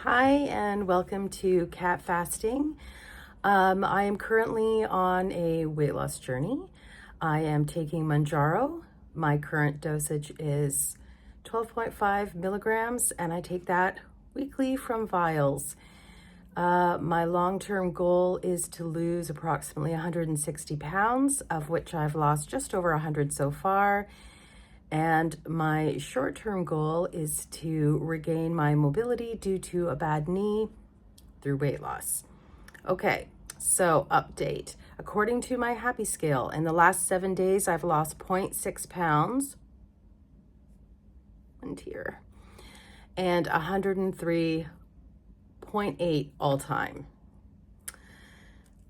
Hi, and welcome to Cat Fasting. I am currently on a weight loss journey. I am taking Manjaro. My current dosage is 12.5 milligrams, and I take that weekly from vials. My long-term goal is to lose approximately 160 pounds, of which I've lost just over 100 so far. And my short-term goal is to regain my mobility due to a bad knee through weight loss. Okay, so update. According to my happy scale, in the last 7 days, I've lost 0.6 pounds, one tear, and 103.8 all time.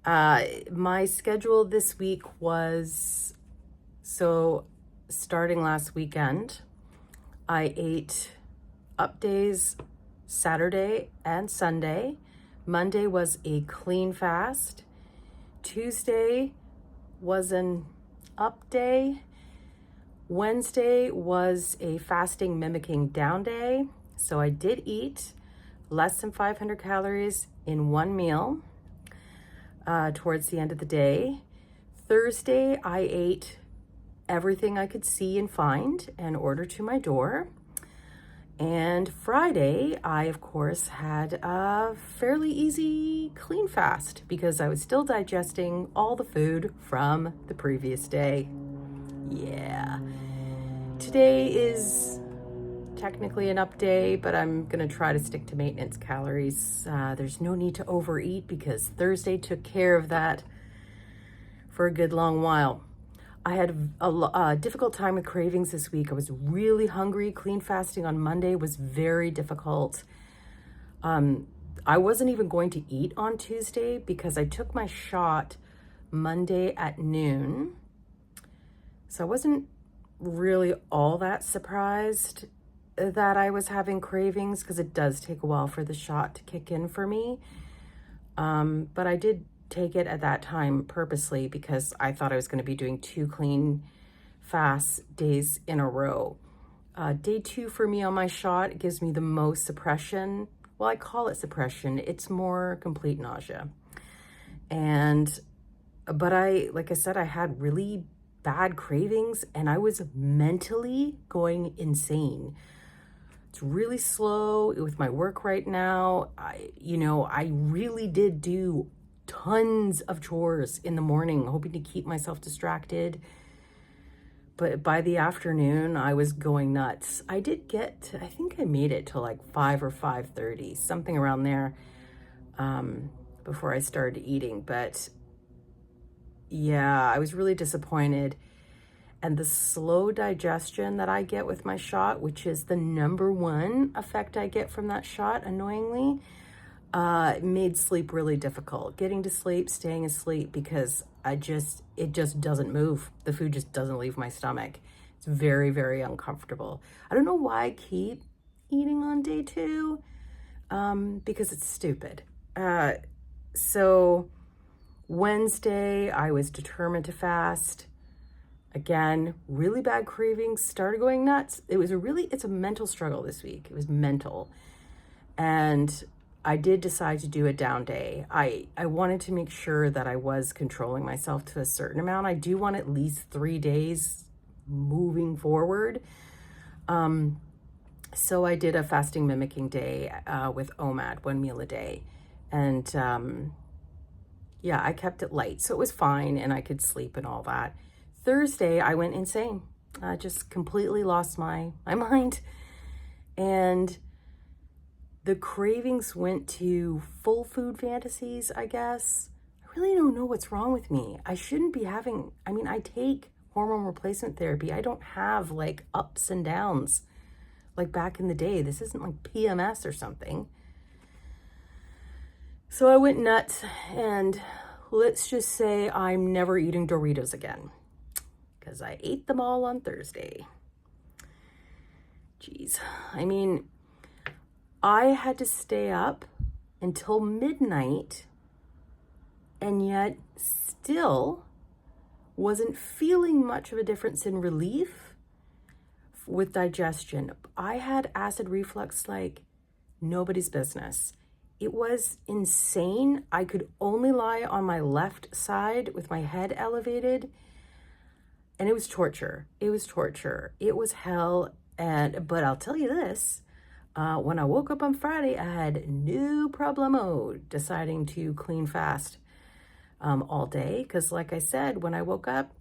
My schedule this week was, starting last weekend, I ate up days Saturday and Sunday. Monday was a clean fast. Tuesday was an up day. Wednesday was a fasting mimicking down day. So I did eat less than 500 calories in one meal towards the end of the day. Thursday, I ate everything I could see and find and order to my door. And Friday, I, of course, had a fairly easy clean fast because I was still digesting all the food from the previous day. Yeah. Today is technically an up day, but I'm going to try to stick to maintenance calories. There's no need to overeat because Thursday took care of that for a good long while. I had a difficult time with cravings this week. I was really hungry. Clean fasting on Monday was very difficult. I wasn't even going to eat on Tuesday because I took my shot Monday at noon. So I wasn't really all that surprised that I was having cravings because it does take a while for the shot to kick in for me. But I did take it at that time purposely because I thought I was going to be doing 2 clean fast days in a row. Day 2 for me on my shot gives me the most suppression. Well, I call it suppression. It's more complete nausea. But like I said, I had really bad cravings and I was mentally going insane. It's really slow with my work right now. I really did do tons of chores in the morning, hoping to keep myself distracted. But by the afternoon, I was going nuts. I think I made it to like 5 or 5:30, something around there, before I started eating. But yeah, I was really disappointed. And the slow digestion that I get with my shot, which is the number one effect I get from that shot, annoyingly, made sleep really difficult. Getting to sleep, staying asleep, because it just doesn't move. The food just doesn't leave my stomach. It's very, very uncomfortable. I don't know why I keep eating on day 2, because it's stupid. So Wednesday, I was determined to fast. Again, really bad cravings, started going nuts. It's a mental struggle this week. It was mental. And I did decide to do a down day. I wanted to make sure that I was controlling myself to a certain amount. I do want at least 3 days moving forward. So I did a fasting mimicking day with OMAD, 1 meal a day. And yeah, I kept it light. So it was fine and I could sleep and all that. Thursday, I went insane. I just completely lost my mind. And the cravings went to full food fantasies, I guess. I really don't know what's wrong with me. I shouldn't be having, I take hormone replacement therapy. I don't have like ups and downs like back in the day. This isn't like PMS or something. So I went nuts, and let's just say I'm never eating Doritos again because I ate them all on Thursday. Jeez. I had to stay up until midnight and yet still wasn't feeling much of a difference in relief with digestion. I had acid reflux like Nobody's business. It was insane. I could only lie on my left side with my head elevated, and it was torture. It was torture. It was hell. But I'll tell you this, when I woke up on Friday, I had no problemo deciding to clean fast all day. Because like I said, when I woke up,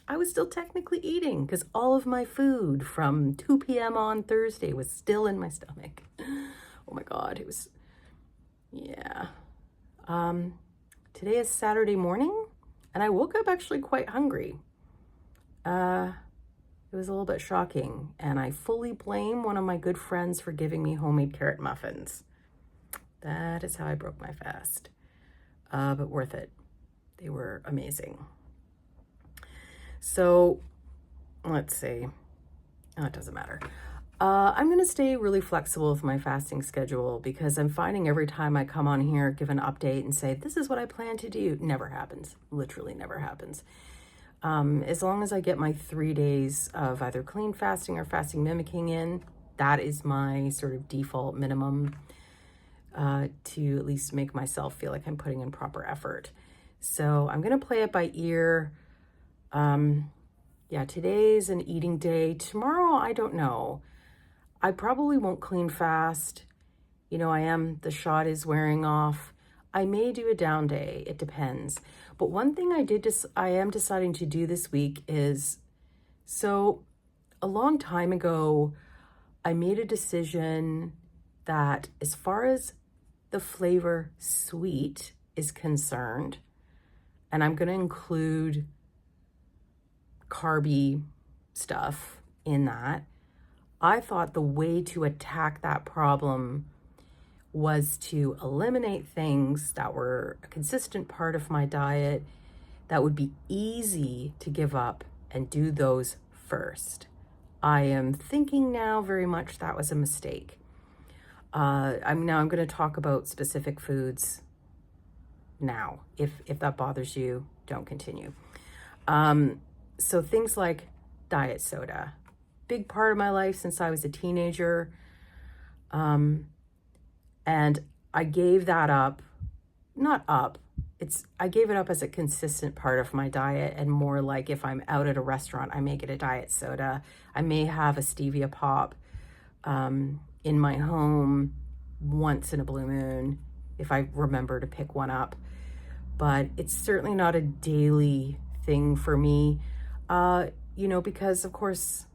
I was still technically eating because all of my food from 2 p.m. on Thursday was still in my stomach. Oh my God, it was, yeah. Today is Saturday morning, and I woke up actually quite hungry. It was a little bit shocking, and I fully blame one of my good friends for giving me homemade carrot muffins. That is how I broke my fast, but worth it. They were amazing. So let's see. Oh, it doesn't matter. I'm going to stay really flexible with my fasting schedule because I'm finding every time I come on here, give an update and say, this is what I plan to do, never happens. Literally never happens. As long as I get my 3 days of either clean fasting or fasting mimicking in, that is my sort of default minimum to at least make myself feel like I'm putting in proper effort. So I'm going to play it by ear. Yeah, today's an eating day. Tomorrow, I don't know. I probably won't clean fast. You know, the shot is wearing off. I may do a down day. It depends. But one thing I am deciding to do this week is, so a long time ago, I made a decision that as far as the flavor sweet is concerned, and I'm going to include carby stuff in that, I thought the way to attack that problem was to eliminate things that were a consistent part of my diet that would be easy to give up and do those first. I am thinking now very much that was a mistake. I'm going to talk about specific foods now. If that bothers you, don't continue. So things like diet soda, big part of my life since I was a teenager. And I gave that up, not up, I gave it up as a consistent part of my diet, and more like if I'm out at a restaurant, I may get a diet soda. I may have a stevia pop in my home once in a blue moon if I remember to pick one up. But it's certainly not a daily thing for me, because of course,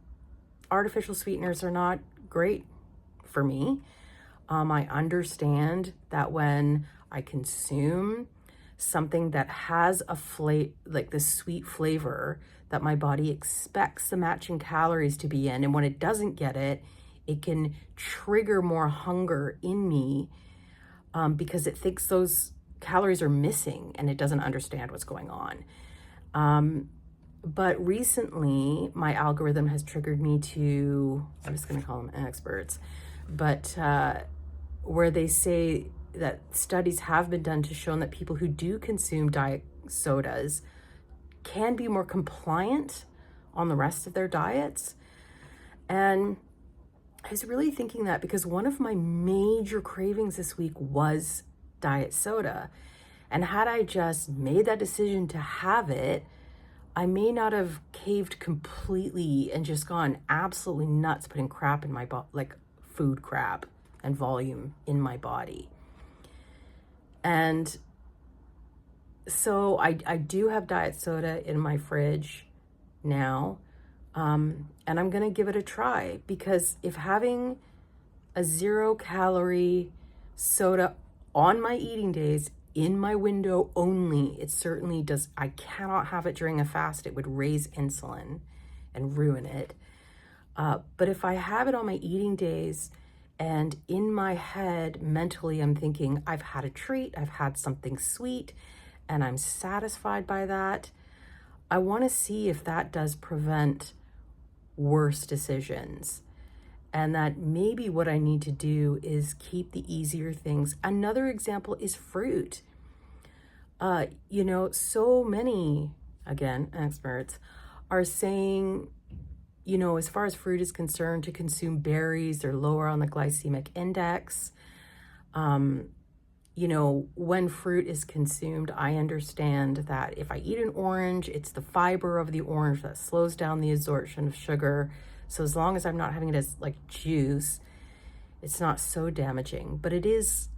artificial sweeteners are not great for me. I understand that when I consume something that has like the sweet flavor that my body expects the matching calories to be in, and when it doesn't get it, it can trigger more hunger in me because it thinks those calories are missing and it doesn't understand what's going on. But recently, my algorithm has triggered me to, I'm just going to call them experts, but where they say that studies have been done to show that people who do consume diet sodas can be more compliant on the rest of their diets. And I was really thinking that because one of my major cravings this week was diet soda. And had I just made that decision to have it, I may not have caved completely and just gone absolutely nuts putting crap in my body, like food crap and volume in my body. And so I do have diet soda in my fridge now, and I'm going to give it a try, because if having a 0-calorie soda on my eating days in my window only, it certainly does. I cannot have it during a fast. It would raise insulin and ruin it. But if I have it on my eating days, and in my head, mentally, I'm thinking, I've had a treat, I've had something sweet, and I'm satisfied by that, I want to see if that does prevent worse decisions. And that maybe what I need to do is keep the easier things. Another example is fruit. So many, again, experts are saying, as far as fruit is concerned, to consume berries, they're lower on the glycemic index. You know, when fruit is consumed, I understand that if I eat an orange, it's the fiber of the orange that slows down the absorption of sugar. So as long as I'm not having it as like juice, it's not so damaging, but it is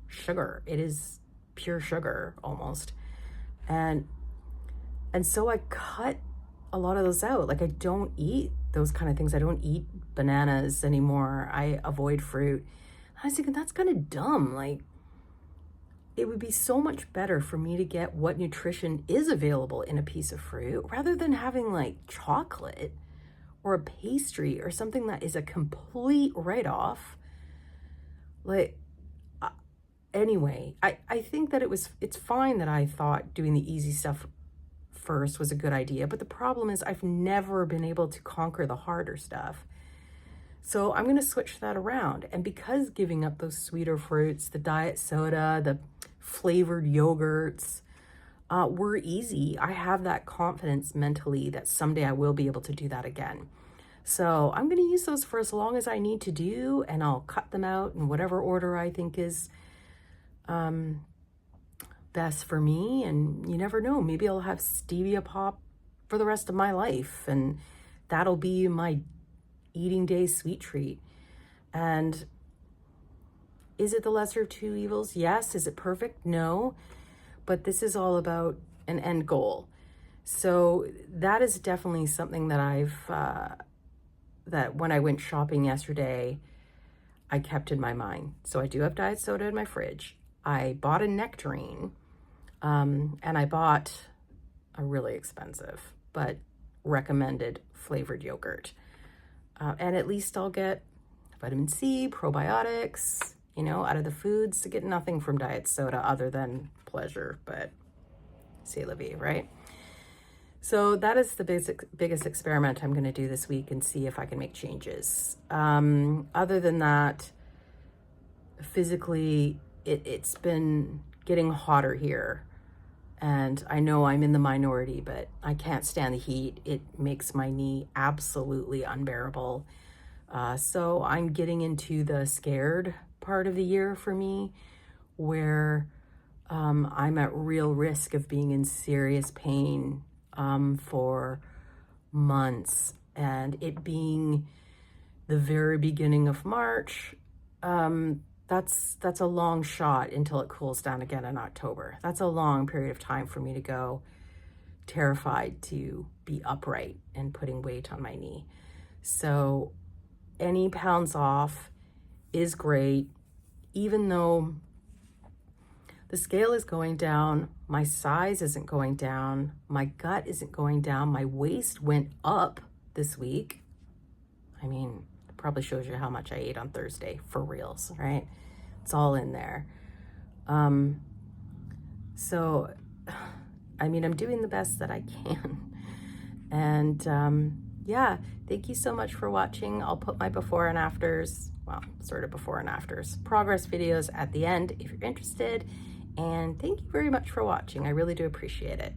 sugar. It is pure sugar almost. And so I cut a lot of those out. Like I don't eat those kind of things. I don't eat bananas anymore. I avoid fruit. I was thinking that's kind of dumb. Like it would be so much better for me to get what nutrition is available in a piece of fruit rather than having like chocolate or a pastry or something that is a complete write-off. Like, anyway, I think that it's fine that I thought doing the easy stuff first was a good idea, but the problem is I've never been able to conquer the harder stuff. So I'm going to switch that around. And because giving up those sweeter fruits, the diet soda, the flavored yogurts, were easy, I have that confidence mentally that someday I will be able to do that again. So I'm going to use those for as long as I need to do, and I'll cut them out in whatever order I think is best for me. And you never know, maybe I'll have stevia pop for the rest of my life, and that'll be my eating day sweet treat. And is it the lesser of two evils? Yes. Is it perfect? No. But this is all about an end goal. So that is definitely something that that when I went shopping yesterday, I kept in my mind. So I do have diet soda in my fridge. I bought a nectarine, and I bought a really expensive but recommended flavored yogurt. And at least I'll get vitamin C, probiotics, you know, out of the foods, to get nothing from diet soda other than pleasure, but c'est la vie, right? So that is the biggest experiment I'm going to do this week and see if I can make changes. Other than that, physically, it's been getting hotter here. And I know I'm in the minority, but I can't stand the heat. It makes my knee absolutely unbearable. So I'm getting into the scared part of the year for me, where I'm at real risk of being in serious pain for months. And it being the very beginning of March, that's a long shot until it cools down again in October. That's a long period of time for me to go terrified to be upright and putting weight on my knee. So any pounds off is great, even though the scale is going down, my size isn't going down, my gut isn't going down, my waist went up this week. I mean, it probably shows you how much I ate on Thursday, for reals, right? It's all in there. So, I mean, I'm doing the best that I can. And yeah, thank you so much for watching. I'll put my before and afters, well, sort of before and afters, progress videos at the end if you're interested. And thank you very much for watching. I really do appreciate it.